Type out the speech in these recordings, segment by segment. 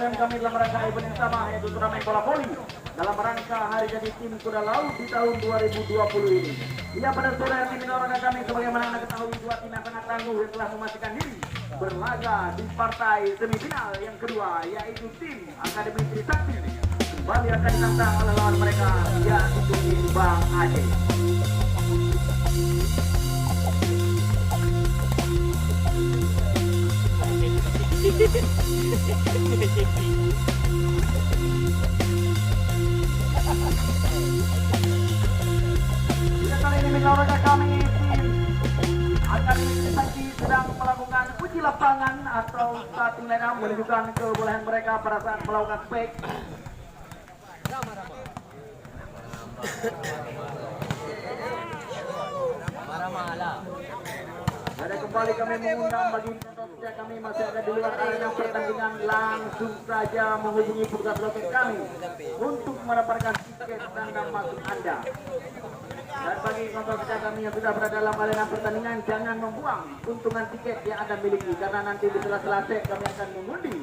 pemilihan kami dalam rangka event yang sama, yaitu turnamen bola voli dalam rangka hari jadi tim kuda laut di tahun 2020 ini. Ia pada sore tim minor kami sebagaimana anda ketahui, dua tim yang sangat tangguh yang telah memastikan diri berlaga di partai semifinal yang kedua, yaitu tim Akademi Trisakti kembali akan ditantang oleh lawan mereka, yaitu tim Bang Aceh. Kali ini olahraga kami tim Akademi Trisakti sedang melakukan uji lapangan atau starting line up, menunjukkan kebolehan mereka pada saat melakukan spek. Ada kembali kami mengundang bagi penonton setia kami masih ada di luar arena pertandingan, langsung saja menghubungi petugas loket kami untuk mendapatkan tiket tanda masuk Anda. Dan bagi penonton setia kami yang sudah berada dalam arena pertandingan, jangan membuang untungan tiket yang Anda miliki, karena nanti di sela-sela set kami akan mengundi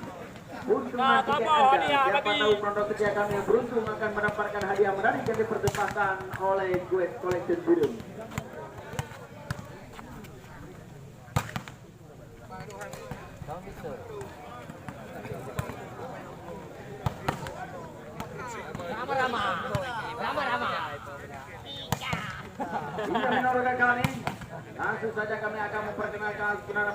untungan tiket Anda. Siapa tahu penonton setia kami yang beruntung akan mendapatkan hadiah menarik yang dipersembahkan oleh Guest Collection Biru. Hingga menurut kami, langsung saja kami akan memperkenalkan nama